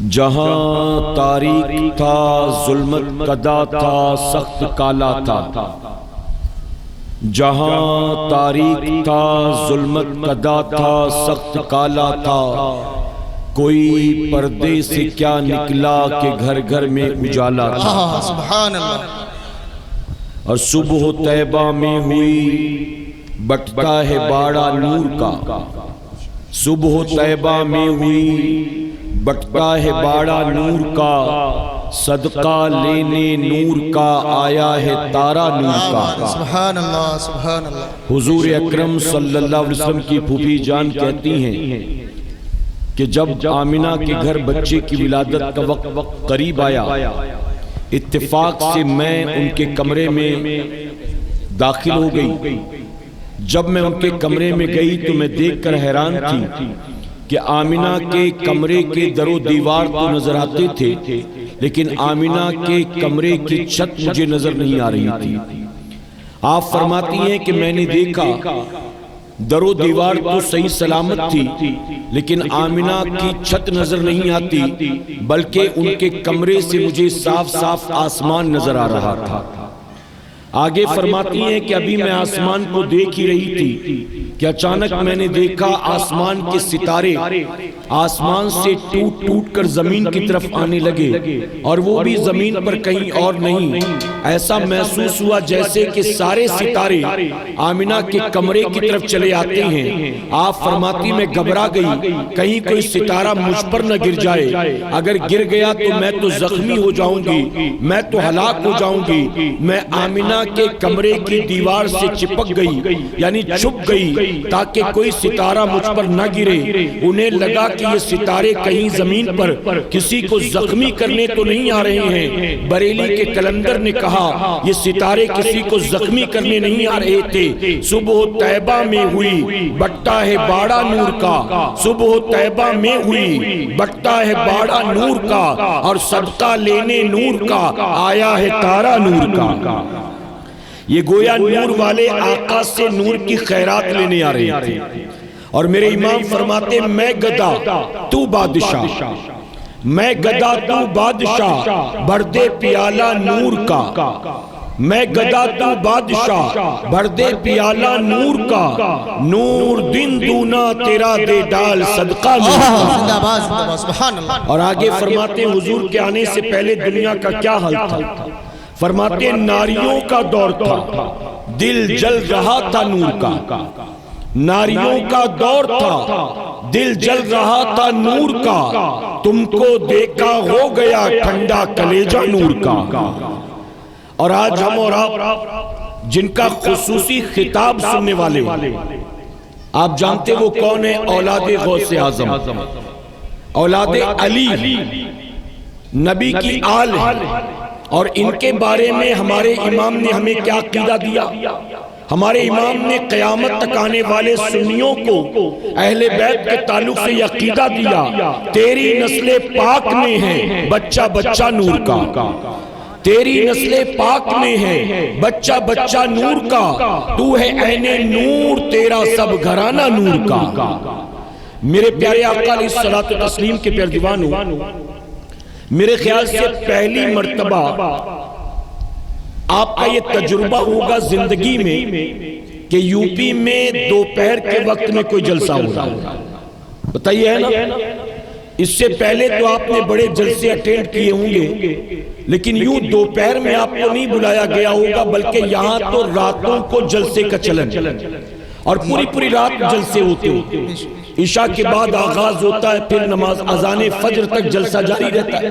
جہاں تاریک تھا ظلمت کدا تھا سخت کالا تھا، جہاں تاریک تھا ظلمت کدا تھا سخت کالا تھا، کوئی پردے سے کیا نکلا کہ گھر گھر میں اجالا تھا۔ سبحان اللہ۔ اور صبح طیبہ میں ہوئی بٹتا ہے باڑا نور کا، صبح طیبہ میں ہوئی بٹتا ہے باڑا نور کا، صدقہ لینے نور کا آیا ہے تارا نور کا۔ سبحان اللہ سبحان اللہ۔ حضور اکرم صلی اللہ علیہ وسلم کی پھوپھی جان کہتی ہیں کہ جب آمنہ کے گھر بچے کی ولادت کا وقت قریب آیا، اتفاق سے میں ان کے کمرے میں داخل ہو گئی۔ جب میں ان کے کمرے میں گئی تو میں دیکھ کر حیران تھی کہ آمنہ کے کمرے کے در و دیوار تو نظر آتے تھے، لیکن آمنہ کے کمرے کی چھت مجھے نظر نہیں آ رہی تھی۔ آپ فرماتی ہیں کہ میں نے دیکھا در و دیوار تو صحیح سلامت تھی، لیکن آمنہ کی چھت نظر نہیں آتی، بلکہ ان کے کمرے سے مجھے صاف صاف آسمان نظر آ رہا تھا۔ آگے فرماتی ہیں کہ ابھی میں آسمان کو دیکھ ہی رہی تھی کہ اچانک میں نے دیکھا آسمان کے ستارے آسمان سے ٹوٹ ٹوٹ کر زمین کی طرف آنے لگے، اور وہ بھی زمین پر کہیں اور نہیں۔ ایسا محسوس ہوا جیسے کہ سارے ستارے آمنہ کے کمرے کی طرف چلے آتے ہیں۔ آپ فرماتی میں گھبرا گئی، کہیں کوئی ستارہ مجھ پر نہ گر جائے، اگر گر گیا تو میں تو زخمی ہو جاؤں گی، میں تو ہلاک ہو جاؤں گی۔ میں آمنہ کے کمرے کی دیوار سے چپک گئی، یعنی چھپ گئی تاکہ کوئی ستارہ مجھ پر نہ گرے۔ انہیں لگا کہ یہ ستارے کہیں زمین پر کسی کو زخمی کرنے تو نہیں آ رہے ہیں۔ بریلی کے کلندر نے کہا یہ ستارے کسی کو زخمی کرنے نہیں آ رہے تھے۔ صبح طیبہ میں ہوئی بٹتا ہے باڑا نور کا، صبح طیبہ میں ہوئی بٹتا ہے باڑا نور کا، اور صدقہ لینے نور کا آیا ہے تارا نور کا۔ یہ گویا نور والے آقا سے نور کی خیرات لینے آ رہے تھے، اور میرے امام فرماتے میں گدا تو بادشاہ، میں گدا تو بادشاہ بھر دے پیالہ نور کا، میں گدا تو بادشاہ بھر دے پیالہ نور کا، نور دن دونا تیرا دے ڈال صدقہ نور کا۔ اور آگے فرماتے ہیں حضور کے آنے سے پہلے دنیا کا کیا حال تھا؟ فرماتے ہیں ناریوں کا دور تھا، دل جل رہا تھا نور کا، ناریوں کا دور تھا، دل جل رہا تھا نور کا، تم کو دیکھا ہو گیا ٹھنڈا کلیجہ نور کا۔ اور آج ہم اور آپ جن کا خصوصی خطاب سننے والے، آپ جانتے وہ کون ہے؟ اولاد غوث اعظم، اولاد علی، نبی کی آل ہے۔ اور ان کے بارے میں ہمارے امام نے ہمیں کیا عقیدہ دیا؟ ہمارے امام نے قیامت تک آنے والے سنیوں کو اہل بیت کے تعلق سے یہ عقیدہ دیا، تیری نسل پاک میں ہے بچہ بچہ نور کا، تیری نسل پاک میں ہے بچہ بچہ نور کا، تو ہے عین نور تیرا سب گھرانہ نور کا۔ میرے پیارے آقا علیہ الصلوۃ والتسلیم کے پیارے دیوانوں، میرے خیال سے پہلی مرتبہ آپ کا یہ تجربہ ہوگا زندگی میں کہ یو پی میں دوپہر کے وقت میں کوئی جلسہ ہو رہا ہوگا، بتائیے ہے نا؟ اس سے پہلے تو آپ نے بڑے جلسے اٹینڈ کیے ہوں گے، لیکن یوں دوپہر میں آپ کو نہیں بلایا گیا ہوگا، بلکہ یہاں تو راتوں کو جلسے کا چلن، اور پوری رات جلسے ہوتے ہوتے عشاء کے بعد آغاز ہوتا ہے، پھر نماز اذان فجر تک جلسہ جاری رہتا ہے۔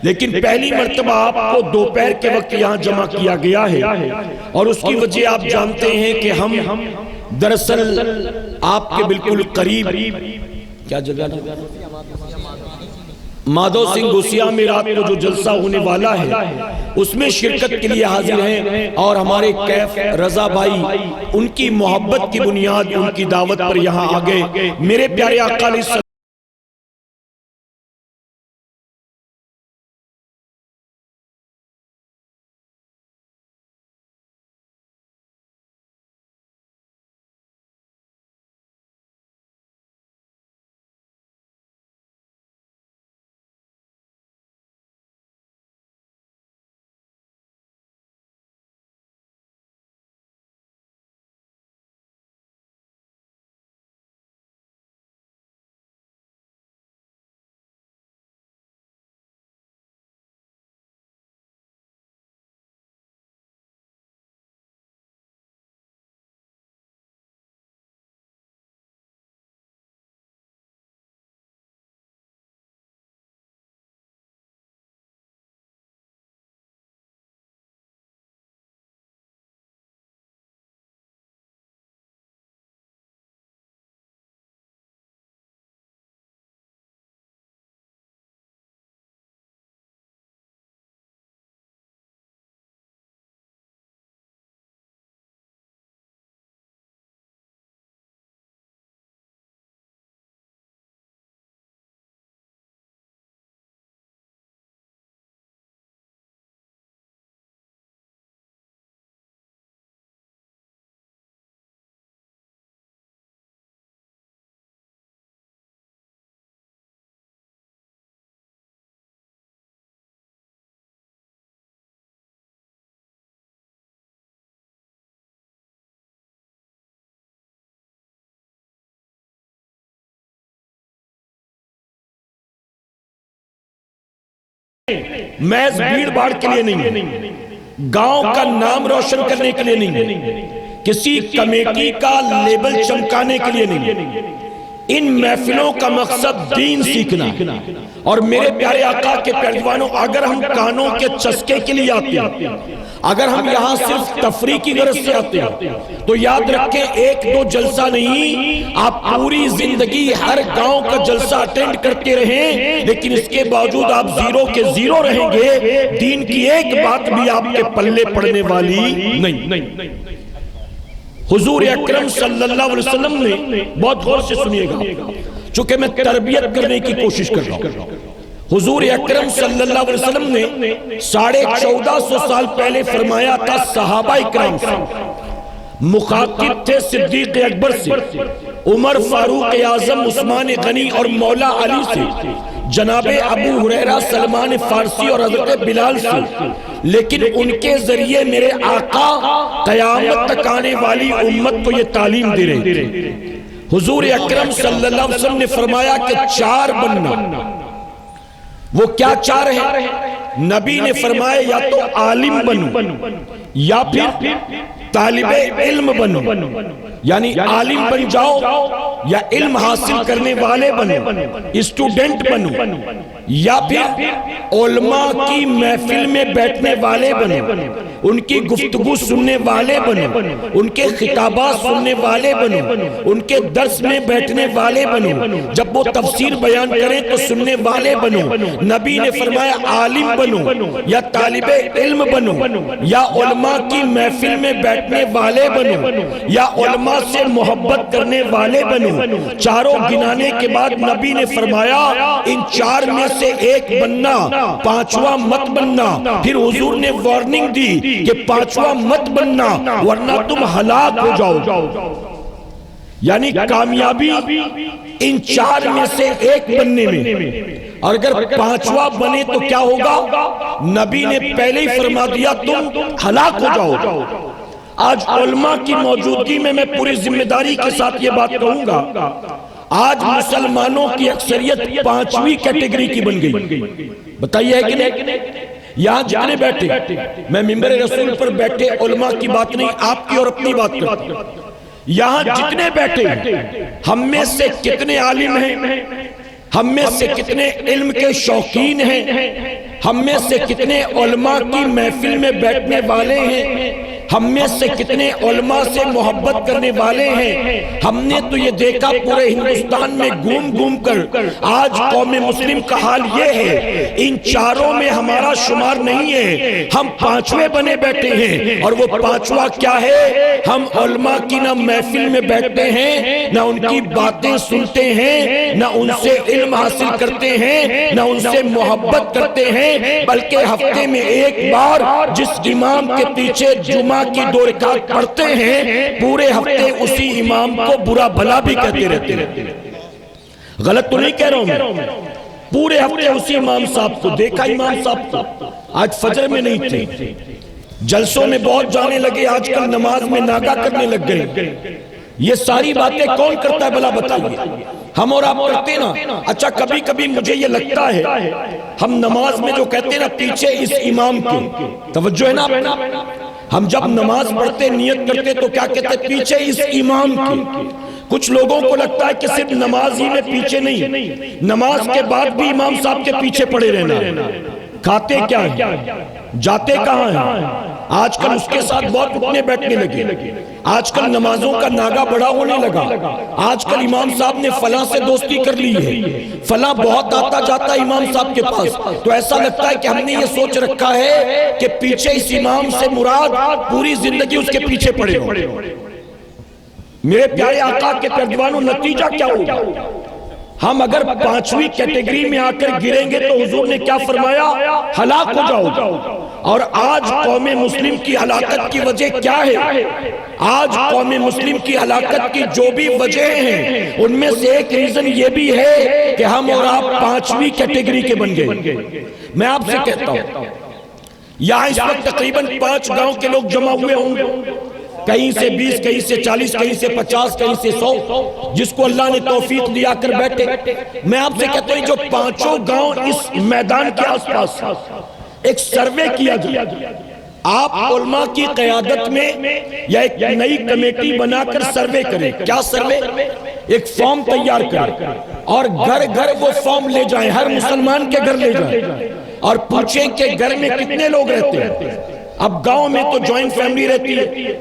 لیکن پہلی مرتبہ آپ کو دوپہر کے وقت یہاں جمع کیا گیا ہے، اور اس کی وجہ آپ جانتے ہیں کہ ہم دراصل آپ کے بالکل قریب، کیا جگہ مادھو سنگھ گوسیا میں رات کو جو جلسہ ہونے والا ہے اس میں شرکت کے لیے حاضر ہیں، اور ہمارے کیف رضا بھائی ان کی محبت کی بنیاد ان کی دعوت پر یہاں آ گئے۔ میرے پیارے آقا علیہ السلام محض بھیڑ بھاڑ کے لیے نہیں، گاؤں کا نام روشن کرنے کے لیے نہیں، کسی کمیٹی کا لیبل چمکانے کے لیے نہیں، ان محفلوں کا مقصد دین سیکھنا۔ اور میرے پیارے آقا کے پیروانوں، اگر ہم کانوں کے چسکے کے لیے آتے ہیں، اگر ہم یہاں صرف تفریح کی غرض سے آتے ہیں، تو یاد رکھیں ایک دو جلسہ نہیں، آپ پوری زندگی ہر گاؤں کا جلسہ اٹینڈ کرتے رہیں، لیکن اس کے باوجود آپ زیرو کے زیرو رہیں گے، دین کی ایک بات بھی آپ کے پلے پڑنے والی نہیں۔ حضور اکرم صلی اللہ علیہ وسلم نے، بہت غور سے سنیے گا چونکہ میں تربیت کرنے کی کوشش کر رہا ہوں، حضور اکرم صلی اللہ علیہ وسلم نے 1450 سال پہلے فرمایا تھا صحابہ اکرام سے، مخاطب تھے صدیق اکبر سے، عمر فاروق اعظم، عثمان غنی اور مولا علی سے، جناب ابو ہریرہ، سلمان فارسی اور حضرت بلال سے، لیکن ان کے ذریعے میرے آقا قیامت تک آنے والی امت کو یہ تعلیم دے رہے تھے۔ حضور اکرم صلی اللہ علیہ وسلم نے فرمایا کہ چار بننا، وہ کیا چار ہیں؟ نبی نے فرمایا یا تو عالم بنو، یا پھر طالب علم بنو، یعنی عالم بن جاؤ یا علم حاصل کرنے والے بنو، اسٹوڈنٹ بنو، یا پھر علماء کی محفل میں بیٹھنے والے بنو، ان کی گفتگو سننے والے بنو، ان کے خطابات سننے والے بنو، ان کے درس میں بیٹھنے والے بنو، جب وہ تفسیر بیان کریں تو سننے والے بنو۔ نبی نے فرمایا عالم بنو یا طالب علم بنو یا علماء کی محفل میں بیٹھنے والے بنو یا علماء سے محبت کرنے والے بنو۔ چاروں گنانے کے بعد نبی نے فرمایا ان چار میں سے ایک بننا، پانچواں مت بننا۔ پھر حضور نے وارننگ دی کہ پانچواں مت بننا ورنہ تم ہلاک ہو جاؤ، یعنی کامیابی ان چار میں سے ایک بننے میں، اور اگر پانچواں بنے تو کیا ہوگا؟ نبی نے پہلے ہی فرما دیا تم ہلاک ہو جاؤ۔ آج علماء کی موجودگی میں میں پوری ذمہ داری کے ساتھ یہ بات کہوں گا، آج مسلمانوں کی اکثریت پانچویں کیٹیگری کی بن گئی۔ بتائیے ہے کہ نہیں؟ یہاں جتنے بیٹھے، میں منبر رسول پر بیٹھے علماء کی بات نہیں، آپ کی اور اپنی بات کرتا ہوں، یہاں جتنے بیٹھے ہم میں سے کتنے عالم ہیں، ہم میں سے کتنے علم کے شوقین ہیں، ہم میں سے کتنے علماء کی محفل میں بیٹھنے والے ہیں، ہم میں سے کتنے علماء سے محبت کرنے والے ہیں۔ ہم نے تو یہ دیکھا پورے ہندوستان میں گھوم گھوم کر آج قوم مسلم کا حال یہ ہے، ان چاروں میں ہمارا شمار نہیں ہے، ہم پانچویں بنے بیٹھے ہیں۔ اور وہ پانچواں کیا ہے؟ ہم علماء کی نہ محفل میں بیٹھتے ہیں، نہ ان کی باتیں سنتے ہیں، نہ ان سے علم حاصل کرتے ہیں، نہ ان سے محبت کرتے ہیں، بلکہ ہفتے میں ایک بار جس امام کے پیچھے جمعہ کی 2 رکعت پڑھتے ہیں، پورے ہفتے اسی امام کو برا بھلا بھی کہتے رہتے ہیں۔ غلط تو نہیں کہہ رہا ہوں میں، پورے ہفتے اسی امام صاحب کو دیکھا، امام صاحب کو آج فجر میں نہیں تھے، جلسوں میں بہت جانے لگے، آج کل نماز میں ناغہ کرنے لگ گئے۔ یہ ساری باتیں کون کرتا ہے بھلا بتائیے؟ ہم اور آپ کرتے نا؟ اچھا کبھی کبھی مجھے یہ لگتا ہے ہم نماز میں جو کہتے ہیں نا پیچھے اس امام کے، توجہ ہے نا اپنا، ہم جب نماز پڑھتے نیت کرتے تو کیا کہتے ہیں؟ پیچھے اس امام کے۔ کچھ لوگوں کو لگتا ہے کہ صرف نماز ہی میں پیچھے نہیں، نماز کے بعد بھی امام صاحب کے پیچھے پڑے رہنا۔ کھاتے کیا ہیں؟ جاتے کہاں ہیں؟ آج کل اس کے ساتھ بہت اٹھنے بیٹھنے لگے، آج کل نمازوں کا ناغہ بڑا ہونے لگا، آج کل امام صاحب نے فلاں سے دوستی کر لی ہے، فلاں بہت آتا جاتا امام صاحب کے پاس، تو ایسا لگتا ہے کہ ہم نے یہ سوچ رکھا ہے کہ پیچھے اس امام سے مراد پوری زندگی اس کے پیچھے پڑے ہو۔ میرے پیارے آقا کے پیروانوں، نتیجہ کیا ہوگا؟ ہم اگر پانچویں کیٹیگری میں آ کر گریں گے تو حضور نے کیا فرمایا؟ ہلاک ہو جاؤ۔ اور آج قوم مسلم کی ہلاکت کی وجہ کیا ہے؟ آج قوم مسلم کی ہلاکت کی جو بھی وجہ ہیں ان میں سے ایک ریزن یہ بھی ہے کہ ہم اور آپ پانچویں کیٹیگری کے بن گئے۔ میں آپ سے کہتا ہوں، یہاں اس وقت تقریباً 5 گاؤں کے لوگ جمع ہوئے ہوں گے، کہیں سے 20 کہیں سے 40 کہیں سے 50 کہیں سے 100 جس کو اللہ نے توفیق دیا کر بیٹھے. میں آپ سے کہتا ہوں جو پانچوں گاؤں اس میدان کے آس پاس ایک سروے کیا گیا, آپ علماء کی قیادت میں یا ایک نئی کمیٹی بنا کر سروے کریں. کیا سروے؟ ایک فارم تیار کریں اور گھر گھر وہ فارم لے جائیں, ہر مسلمان کے گھر لے جائیں اور پوچھیں کہ گھر میں کتنے لوگ رہتے ہیں. اب گاؤں میں تو جوائنٹ فیملی رہتی ہے,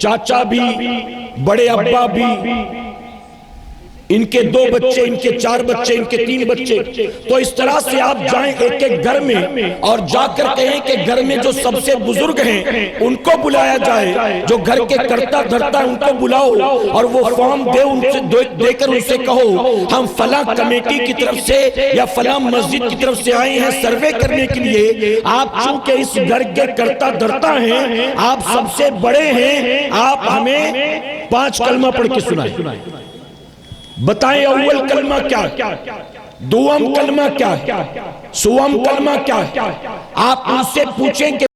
چاچا بھی, بڑے ابا بھی, ان کے 2 بچے, ان کے 4 بچے, ان کے 3 بچے. تو اس طرح سے آپ جائیں ایک ایک گھر میں اور جا کر کہیں کہ گھر میں جو سب سے بزرگ ہیں ان کو بلایا جائے, جو گھر کے کرتا دھرتا ان کو بلاؤ اور وہ فارم دے کر ان سے کہو ہم فلاں کمیٹی کی طرف سے یا فلاں مسجد کی طرف سے آئے ہیں سروے کرنے کے لیے. آپ چونکہ اس گھر کے کرتا دھرتا ہیں, آپ سب سے بڑے ہیں, آپ ہمیں 5 کلمہ پڑھ کے سنائیں. بتائیں اول کلمہ کیا ہے, دوم کلمہ کیا ہے, سوم کلمہ کیا ہے. آپ ان سے پوچھیں کہ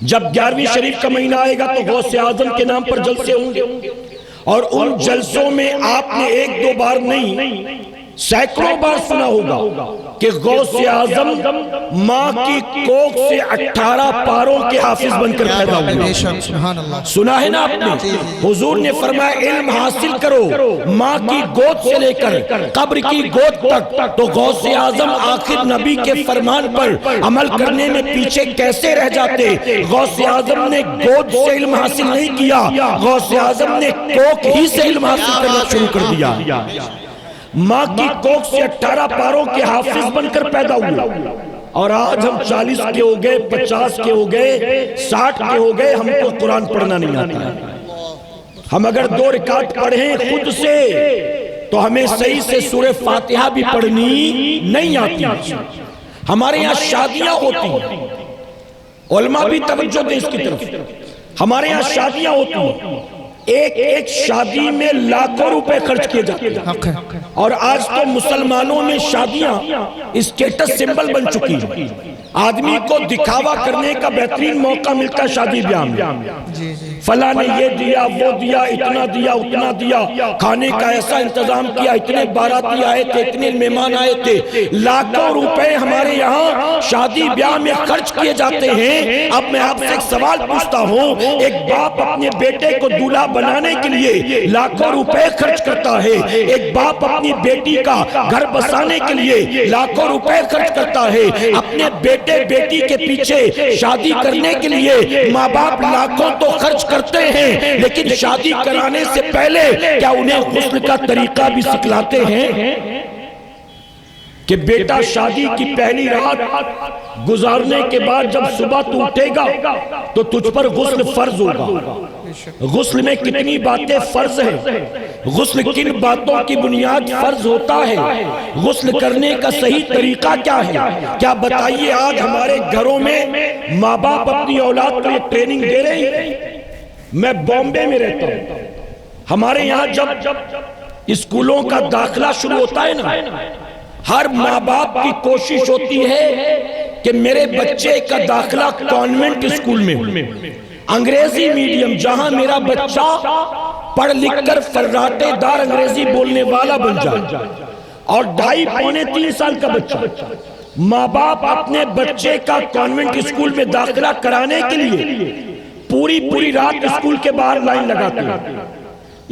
جب 11ویں شریف کا مہینہ آئے گا تو غوث اعظم کے نام پر جلسے ہوں گے، اور ان جلسوں میں آپ نے ایک دو بار نہیں سینکڑوں بار سنا ہوگا کہ غوث اعظم ماں کی کوکھ سے 18 پاروں کے حافظ بن کر پیدا ہوئے۔ سنا ہے نا آپ نے؟ حضور نے فرمایا علم حاصل کرو ماں کی گود سے لے کر قبر کی گود تک، تو غوث اعظم آخر نبی کے فرمان پر عمل کرنے میں پیچھے کیسے رہ جاتے؟ غوث اعظم نے گود سے علم حاصل نہیں کیا، غوث اعظم نے کوکھ ہی سے علم حاصل کرنا شروع کر دیا۔ ماں کی کوکھ سے 18 پاروں کے حافظ بن کر پیدا ہوئے، اور آج ہم 40 کے ہو گئے، 50 کے ہو گئے، 60 کے ہو گئے، ہم کو قرآن پڑھنا نہیں آتا ہے۔ ہم اگر 2 رکعت پڑھیں خود سے تو ہمیں صحیح سے سورہ فاتحہ بھی پڑھنی نہیں آتی۔ ہمارے یہاں شادیاں ہوتی ہیں، علماء بھی توجہ دیں اس کی طرف، ہمارے یہاں شادیاں ہوتی ہیں، ایک شادی میں لاکھوں روپے خرچ کیے جاتے ہیں، اور آج تو مسلمانوں میں شادیاں اسٹیٹس سمبل بن چکی ہیں۔ آدمی کو دکھاوا کرنے کا بہترین موقع ملتا ہے شادی بیاہ میں، فلاں نے یہ دیا وہ دیا، اتنا دیا اتنا دیا، کھانے کا ایسا انتظام کیا، اتنے باراتی آئے تھے، اتنے مہمان آئے تھے، لاکھوں روپے ہمارے یہاں شادی بیاہ میں خرچ کیے جاتے ہیں۔ اب میں آپ سے ایک سوال پوچھتا ہوں، ایک باپ اپنے بیٹے کو دولہا بنانے کے لیے لاکھوں روپے خرچ کرتا ہے، ایک باپ اپنی بیٹی کا گھر بسانے کے لیے لاکھوں روپے خرچ کرتا ہے، اپنے بیٹی کے پیچھے شادی کرنے کے لیے ماں باپ لاکھوں تو خرچ کرتے ہیں، لیکن شادی کرانے سے پہلے کیا انہیں غسل کا طریقہ بھی سکھلاتے ہیں کہ بیٹا شادی کی پہلی رات گزارنے کے بعد جب صبح تو اٹھے گا تو تجھ پر غسل فرض ہوگا۔ غسل میں کتنی باتیں فرض ہیں، غسل کن باتوں کی بنیاد فرض ہوتا ہے، غسل کرنے کا صحیح طریقہ کیا ہے؟ کیا بتائیے آج ہمارے گھروں میں ماں باپ اپنی اولاد کو یہ ٹریننگ دے رہے ہیں؟ میں بامبے میں رہتا ہوں، ہمارے یہاں جب اسکولوں کا داخلہ شروع ہوتا ہے نا، ہر ماں باپ کی کوشش ہوتی ہے کہ میرے بچے کا داخلہ کانوینٹ اسکول میں ہو، انگریزی میڈیم، جہاں میرا بچہ پڑھ لکھ کر فراٹے دار انگریزی بولنے والا بن جائے۔ اور 2.5 پونے 3 سال کا بچہ، ماں باپ اپنے بچے کا کانوینٹ اسکول میں داخلہ کرانے کے لیے پوری رات اسکول کے باہر لائن لگاتے ہیں۔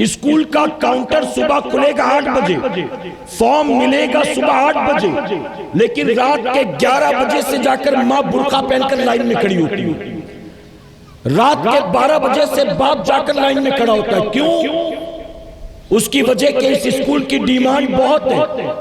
اسکول کا کاؤنٹر صبح کھلے گا 8 بجے، فارم ملے گا صبح 8 بجے، لیکن رات کے 11 بجے سے جا کر ماں برقع پہن کر لائن میں کھڑی ہوتی ہے، رات کے 12 بجے سے باپ جا کر لائن میں کھڑا ہوتا ہے۔ کیوں؟ اس کی وجہ کہ اس اسکول کی ڈیمانڈ بہت ہے،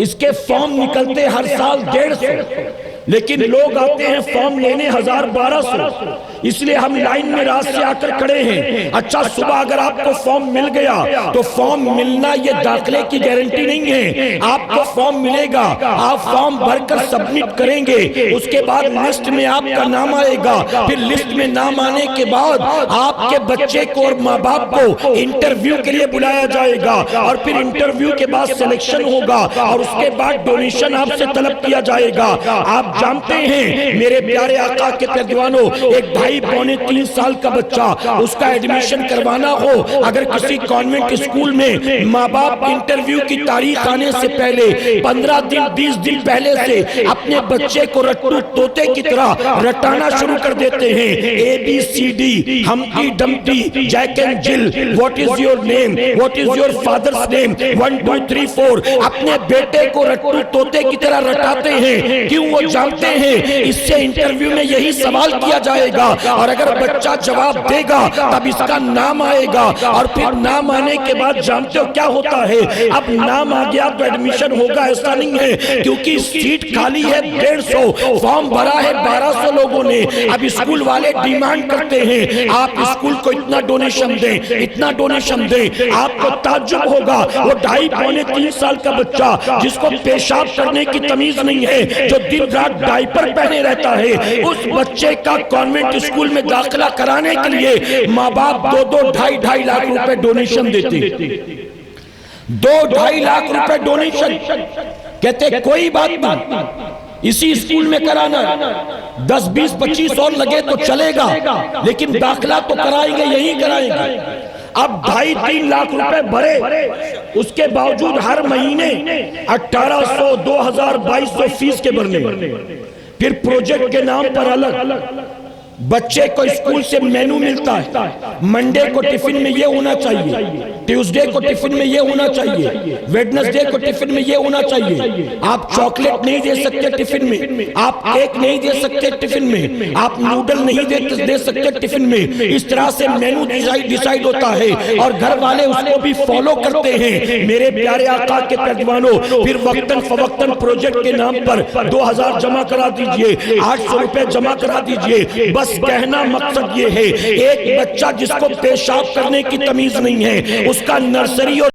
اس کے فارم نکلتے ہر سال 150، لیکن لوگ آتے ہیں فارم لینے 1000-1200، اس لیے ہم لائن میں رات سے آ کر کھڑے ہیں۔ اچھا صبح اگر آپ کو فارم مل گیا تو فارم ملنا یہ داخلے کی گارنٹی نہیں ہے، آپ کو فارم ملے گا، آپ فارم بھر کر سبمٹ کریں گے، اس کے بعد لسٹ میں آپ کا نام آئے گا، پھر لسٹ میں نام آنے کے بعد آپ کے بچے کو اور ماں باپ کو انٹرویو کے لیے بلایا جائے گا، اور پھر انٹرویو کے بعد سلیکشن ہوگا، اور اس کے بعد ڈونیشن آپ سے طلب کیا جائے گا۔ آپ جانتے ہیں میرے پیارے آقا کے پیروانوں، ایک 2.5 پونے 3 سال کا بچہ، اس کا ایڈمیشن کروانا ہو، اگر کسی کانوینٹ اسکول میں ماں باپ انٹرویو کی تاریخ آنے سے پہلے 15 دن 20 دن پہلے سے اپنے بچے کو رٹو طوطے کی طرح رٹانا شروع کر دیتے ہیں، ABCD، Humpty Dumpty, Jack and Jill, what is your name, what is your father's name, 1 2 3 4، اپنے بیٹے کو رٹو طوطے کی طرح رٹاتے ہیں۔ کیوں؟ وہ جانتے ہیں اس سے انٹرویو میں یہی سوال کیا جائے گا، اور اگر بچہ جواب دے گا تب اس کا نام آئے گا، اور پھر نام آنے کے بعد جانتے ہو کیا ہوتا ہے؟ اب نام آ گیا تو ایڈمیشن ہوگا ایسا نہیں ہے، کیونکہ سیٹ خالی ہے 150، فارم بھرا ہے 1200 لوگوں نے۔ اب اسکول والے ڈیمانڈ کرتے ہیں آپ اسکول کو اتنا ڈونیشن دیں، اتنا ڈونیشن دیں۔ آپ کو تعجب ہوگا وہ 2.5 پونے 3 سال کا بچہ جس کو پیشاب کرنے کی تمیز نہیں ہے، جو دن رات ڈائپر پہنے رہتا ہے، اس بچے کا کانوینٹ اسکول میں داخلہ کرانے کے لیے ماں باپ 2-2 لاکھ روپے ڈونیشن دیتے، 2-2.5 لاکھ روپے ڈونیشن، کہتے کوئی بات نہیں، اسی اسکول میں کرانا، 10 20 25 اور لگے تو چلے گا، لیکن داخلہ تو کرائیں گے، یہی کرائیں گے۔ اب 2.5-3 لاکھ روپے بھرے، اس کے باوجود ہر مہینے 1800 2000 2200 فیس کے بھرنے، پھر پروجیکٹ کے نام پر الگ۔ بچے کو اسکول سے مینو ملتا ہے، منڈے کو ٹفن میں یہ ہونا چاہیے، ٹیوزڈے کو ٹفن میں یہ ہونا چاہیے، ویڈنسڈے کو ٹفن میں یہ ہونا چاہیے۔ آپ چاکلیٹ نہیں دے سکتے ٹفن میں، آپ کیک نہیں دے سکتے ٹفن میں، آپ نوڈل نہیں دے سکتے ٹفن میں۔ اس طرح سے مینو ڈیسائیڈ ہوتا ہے اور گھر والے اس کو بھی فالو کرتے ہیں۔ میرے پیارے آقا کے پیروانوں، پھر وقتاً فوقتاً پروجیکٹ کے نام پر 2000 جمع کرا دیجئے، 800 روپے جمع کرا دیجئے۔ بس کہنا مقصد یہ ہے، ایک بچہ جس کو پیشاب کرنے کی تمیز نہیں ہے، اس کا نرسری اور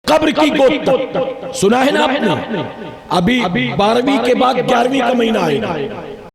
قبر کی گود تک. سنا ہے نا آپ نے؟ ابھی 12ویں کے بعد 11ویں کا مہینہ آئے گا.